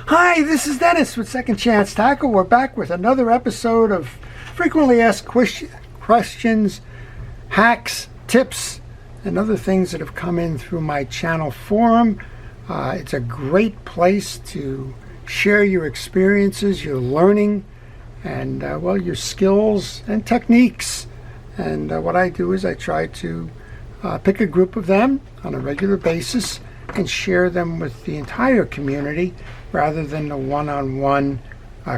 Hi, this is Dennis with Second Chance Tackle. We're back with another episode of frequently asked questions, hacks, tips, and other things that have come in through my channel forum. It's a great place to share your experiences, your learning, and your skills and techniques. And what I do is I try to pick a group of them on a regular basis and share them with the entire community rather than the one-on-one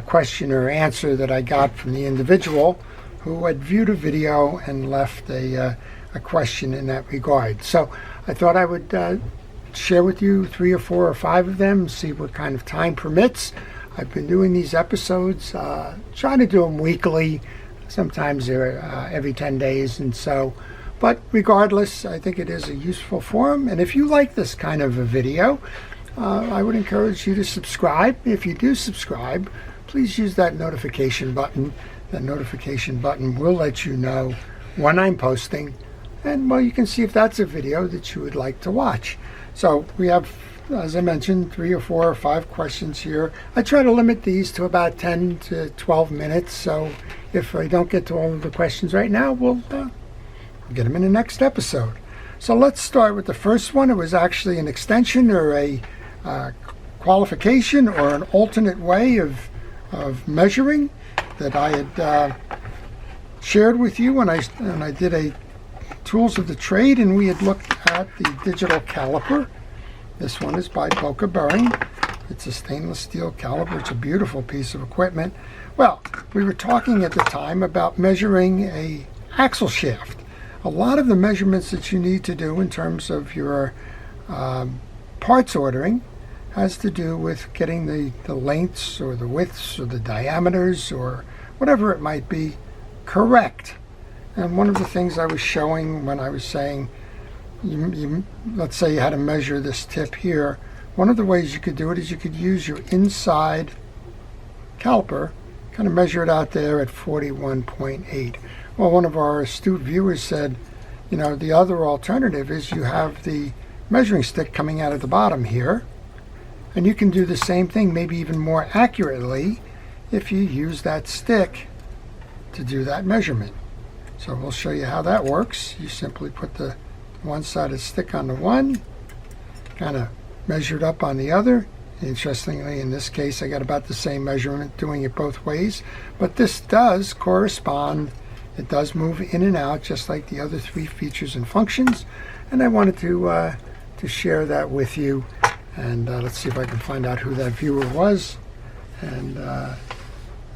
question or answer that I got from the individual who had viewed a video and left a question in that regard. So I thought I would share with you 3 or 4 or 5 of them, see what kind of time permits. I've been doing these episodes, trying to do them weekly. Sometimes they're every 10 days, and so. But regardless, I think it is a useful forum. And if you like this kind of a video, I would encourage you to subscribe. If you do subscribe, please use that notification button. That notification button will let you know when I'm posting. And, well, you can see if that's a video that you would like to watch. So we have, as I mentioned, 3 or 4 or 5 questions here. I try to limit these to about 10 to 12 minutes. So if I don't get to all of the questions right now, we'll get them in the next episode. So let's start with the first one. It was actually an extension or a qualification or an alternate way of measuring that I had shared with you when I did a Tools of the Trade, and we had looked at the digital caliper. This one is by Boca Bearing. It's a stainless steel caliper. It's a beautiful piece of equipment. Well, we were talking at the time about measuring a axle shaft. A lot of the measurements that you need to do in terms of your parts ordering has to do with getting the lengths or the widths or the diameters or whatever it might be correct. And one of the things I was showing when I was saying, let's say you had to measure this tip here, one of the ways you could do it is you could use your inside caliper, kind of measure it out there at 41.8. Well, one of our astute viewers said, the other alternative is you have the measuring stick coming out at the bottom here, and you can do the same thing, maybe even more accurately, if you use that stick to do that measurement. So we'll show you how that works. You simply put the one-sided stick on the one, kind of measure it up on the other. Interestingly, in this case, I got about the same measurement doing it both ways, but this does correspond. It does move in and out just like the other 3 features and functions, and I wanted to share that with you. And let's see if I can find out who that viewer was. And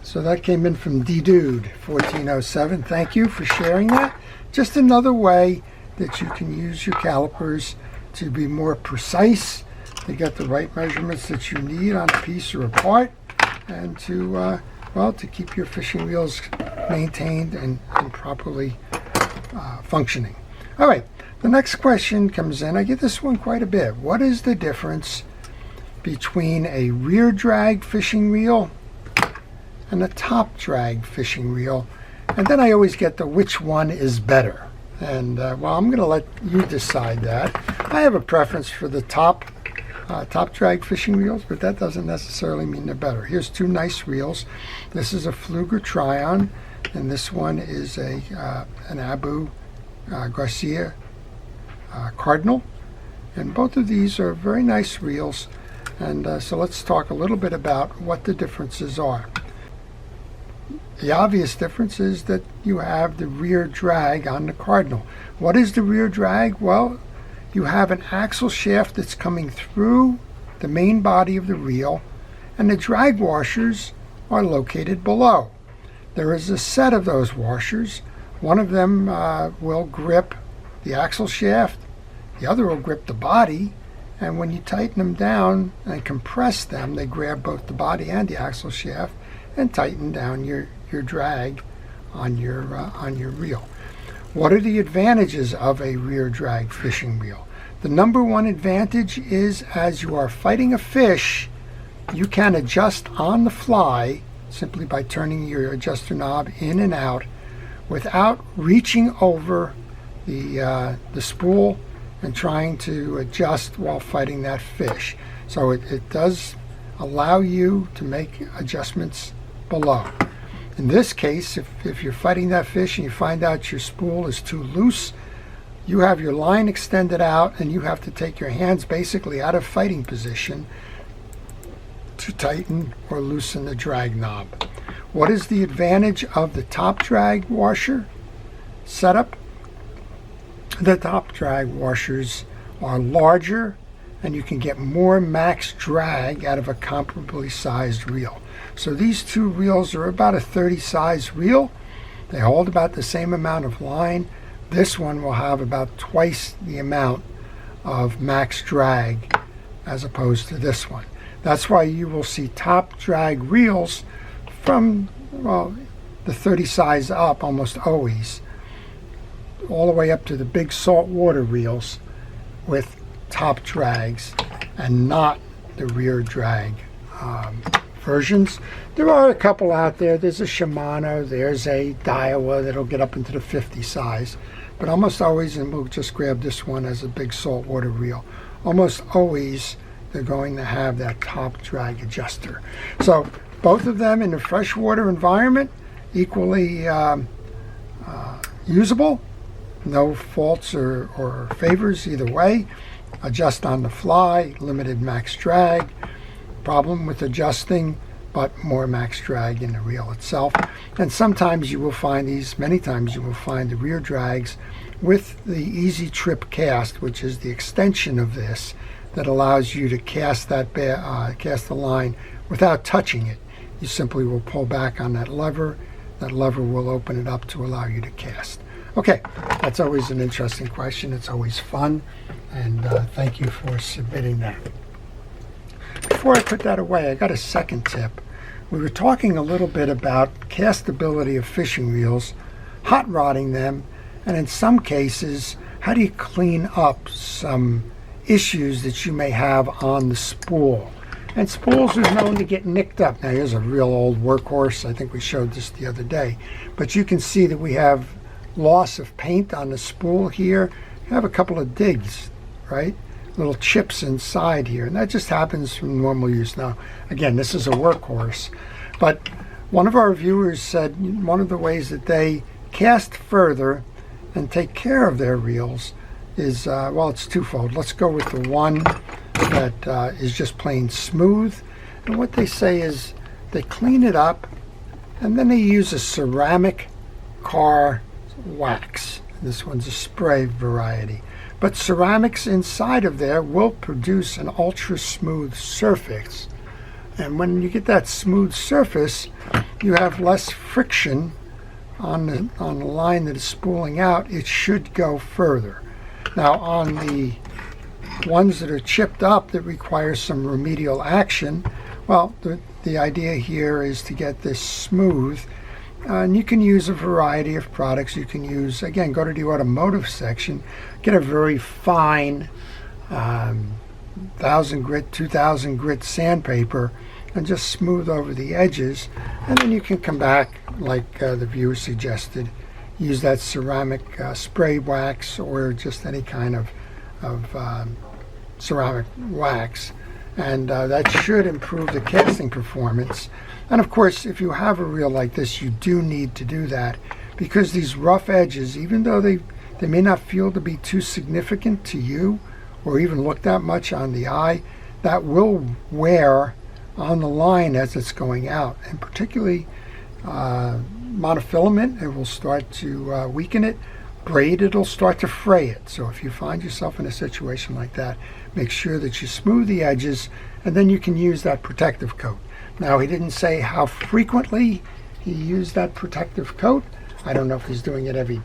so that came in from D-Dude 1407. Thank you for sharing that. Just another way that you can use your calipers to be more precise, to get the right measurements that you need on a piece or a part, and to keep your fishing reels maintained and properly functioning. All right, the next question comes in. I get this one quite a bit. What is the difference between a rear drag fishing reel and a top drag fishing reel? And then I always get the which one is better. And I'm going to let you decide that. I have a preference for the top drag fishing reels, but that doesn't necessarily mean they're better. Here's 2 nice reels. This is a Pfluger Tryon, and this one is an Abu Garcia Cardinal. And both of these are very nice reels. And so let's talk a little bit about what the differences are. The obvious difference is that you have the rear drag on the Cardinal. What is the rear drag? Well, you have an axle shaft that's coming through the main body of the reel, and the drag washers are located below. There is a set of those washers. One of them will grip the axle shaft, the other will grip the body, and when you tighten them down and compress them, they grab both the body and the axle shaft and tighten down your drag on your reel. What are the advantages of a rear drag fishing reel? The number one advantage is as you are fighting a fish, you can adjust on the fly simply by turning your adjuster knob in and out without reaching over the spool and trying to adjust while fighting that fish. So it does allow you to make adjustments below. In this case, if you're fighting that fish and you find out your spool is too loose, you have your line extended out and you have to take your hands basically out of fighting position to tighten or loosen the drag knob. What is the advantage of the top drag washer setup? The top drag washers are larger and you can get more max drag out of a comparably sized reel. So these two reels are about a 30 size reel. They hold about the same amount of line. This one will have about twice the amount of max drag as opposed to this one. That's why you will see top drag reels from, well, the 30 size up almost always, all the way up to the big saltwater reels with top drags and not the rear drag versions. There are a couple out there. There's a Shimano, there's a Daiwa that'll get up into the 50 size, but almost always, and we'll just grab this one as a big saltwater reel, almost always they're going to have that top drag adjuster. So both of them in a freshwater environment, equally usable, no faults or favors either way. Adjust on the fly, limited max drag. Problem with adjusting, but more max drag in the reel itself. And sometimes you will find these, many times you will find the rear drags with the easy trip cast, which is the extension of this that allows you to cast that cast the line without touching it. You simply will pull back on that lever. That lever will open it up to allow you to cast. Okay, that's always an interesting question. It's always fun, and thank you for submitting that. Before I put that away, I got a second tip. We were talking a little bit about castability of fishing reels, hot rodding them, and in some cases, how do you clean up some issues that you may have on the spool? And spools are known to get nicked up. Now here's a real old workhorse. I think we showed this the other day. But you can see that we have loss of paint on the spool here. You have a couple of digs, right? Little chips inside here. And that just happens from normal use. Now, again, this is a workhorse. But one of our viewers said one of the ways that they cast further and take care of their reels is, well, it's twofold. Let's go with the one that is just plain smooth. And what they say is they clean it up and then they use a ceramic car wax. This one's a spray variety. But ceramics inside of there will produce an ultra smooth surface. And when you get that smooth surface, you have less friction on the line that is spooling out. It should go further. Now on the ones that are chipped up that require some remedial action, well, the idea here is to get this smooth. And you can use a variety of products. You can use, again, go to the automotive section, get a very fine 1,000 grit, 2,000 grit sandpaper, and just smooth over the edges. And then you can come back, like the viewer suggested, use that ceramic spray wax or just any kind of ceramic wax. And that should improve the casting performance. And of course, if you have a reel like this, you do need to do that, because these rough edges, even though they may not feel to be too significant to you or even look that much on the eye, that will wear on the line as it's going out. And particularly monofilament, it will start to weaken it. Braid, it'll start to fray it. So if you find yourself in a situation like that, make sure that you smooth the edges, and then you can use that protective coat. Now, he didn't say how frequently he used that protective coat. I don't know if he's doing it every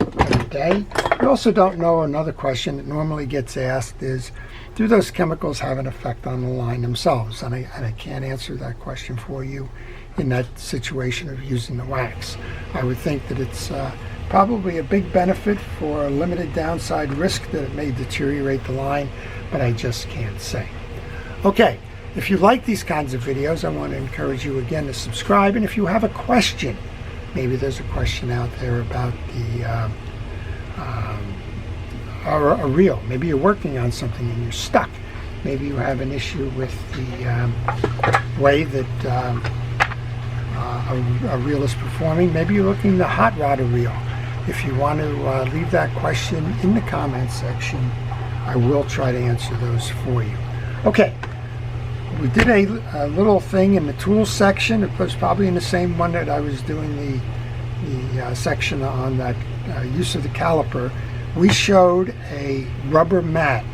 day. We also don't know, another question that normally gets asked is, do those chemicals have an effect on the line themselves? And I can't answer that question for you in that situation of using the wax. I would think that it's probably a big benefit for a limited downside risk that it may deteriorate the line, but I just can't say. Okay. If you like these kinds of videos, I want to encourage you again to subscribe. And if you have a question, maybe there's a question out there about a reel. Maybe you're working on something and you're stuck Maybe you have an issue with the way that a reel is performing. Maybe you're looking to hot rod a reel. If you want to leave that question in the comments section, I will try to answer those for you. Okay, we did a little thing in the tools section. It was probably in the same one that I was doing the section on that use of the caliper. We showed a rubber mat.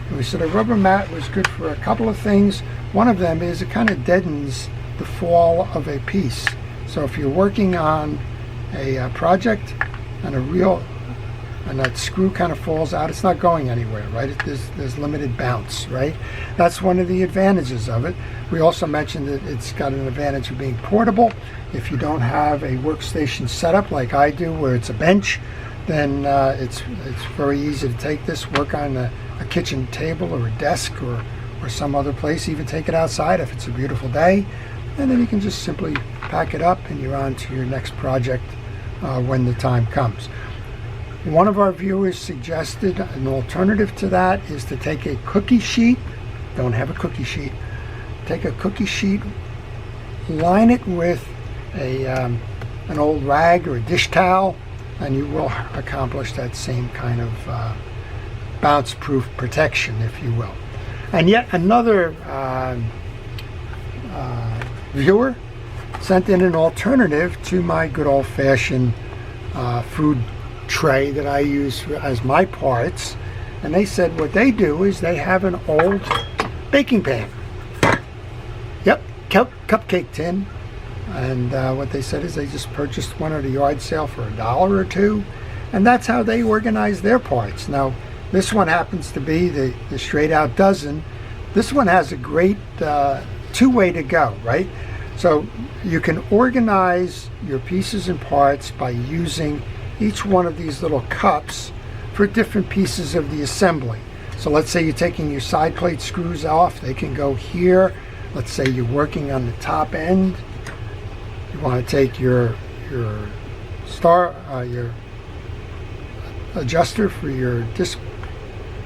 And we said a rubber mat was good for a couple of things. One of them is it kind of deadens the fall of a piece. So if you're working on a project and a reel and that screw kind of falls out, it's not going anywhere, right? There's limited bounce, right? That's one of the advantages of it. We also mentioned that it's got an advantage of being portable. If you don't have a workstation setup like I do, where it's a bench, then it's very easy to take this, work on a kitchen table or a desk or some other place, even take it outside if it's a beautiful day, and then you can just simply pack it up and you're on to your next project when the time comes. One of our viewers suggested an alternative to that is to take a cookie sheet. Don't have a cookie sheet. Take a cookie sheet, line it with an old rag or a dish towel, and you will accomplish that same kind of bounce-proof protection, if you will. And yet another viewer sent in an alternative to my good old-fashioned food tray that I use as my parts, and they said what they do is they have an old baking pan. Yep, cupcake tin. And what they said is they just purchased one at a yard sale for $1 or $2, and that's how they organize their parts. Now, this one happens to be the straight out dozen. This one has a great two-way to go, right? So you can organize your pieces and parts by using each one of these little cups for different pieces of the assembly. So let's say you're taking your side plate screws off, they can go here. Let's say you're working on the top end. You want to take your adjuster for your disc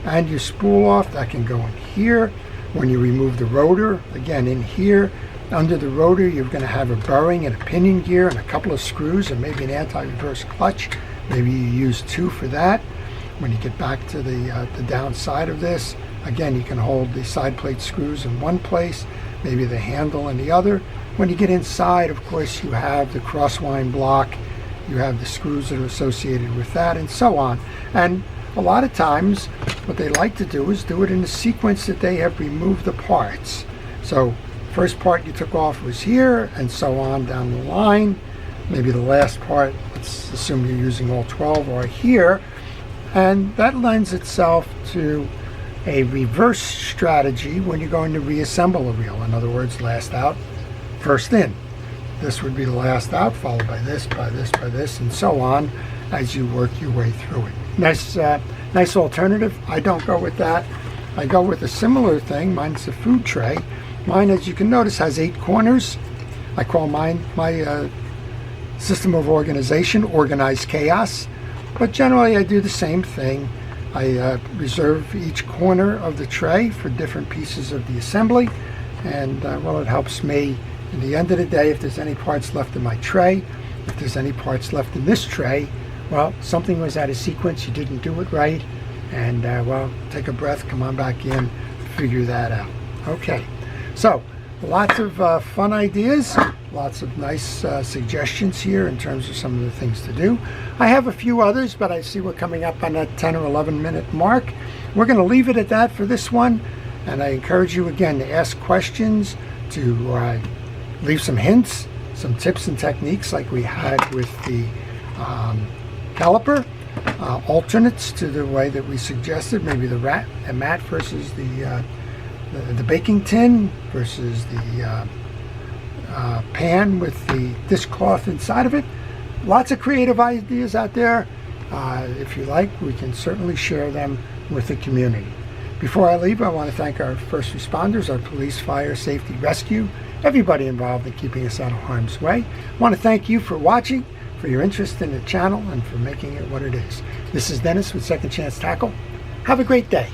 and your spool off, that can go in here. When you remove the rotor, again in here. Under the rotor, you're going to have a bearing and a pinion gear and a couple of screws and maybe an anti-reverse clutch. Maybe you use 2 for that. When you get back to the downside of this, again, you can hold the side plate screws in one place, maybe the handle in the other. When you get inside, of course, you have the crosswind block, you have the screws that are associated with that, and so on. And a lot of times, what they like to do is do it in the sequence that they have removed the parts. So, first part you took off was here, and so on down the line. Maybe the last part, let's assume you're using all 12, are here. And that lends itself to a reverse strategy when you're going to reassemble a reel. In other words, last out, first in. This would be the last out, followed by this, by this, by this, and so on as you work your way through it. Nice alternative. I don't go with that. I go with a similar thing. Mine's a food tray. Mine, as you can notice, has 8 corners. I call mine my system of organization, organized chaos. But generally, I do the same thing. I reserve each corner of the tray for different pieces of the assembly. And, well, it helps me, in the end of the day, if there's any parts left in my tray, if there's any parts left in this tray, well, something was out of sequence, you didn't do it right, and, well, take a breath, come on back in, figure that out. Okay, so lots of fun ideas, lots of nice suggestions here in terms of some of the things to do. I have a few others, but I see we're coming up on that 10 or 11 minute mark. We're going to leave it at that for this one, and I encourage you again to ask questions, to leave some hints, some tips and techniques like we had with the caliper, alternates to the way that we suggested, maybe the mat versus the baking tin versus the pan with the dishcloth inside of it. Lots of creative ideas out there. If you like, we can certainly share them with the community. Before I leave, I want to thank our first responders, our police, fire, safety, rescue, everybody involved in keeping us out of harm's way. I want to thank you for watching, for your interest in the channel, and for making it what it is. This is Dennis with Second Chance Tackle. Have a great day.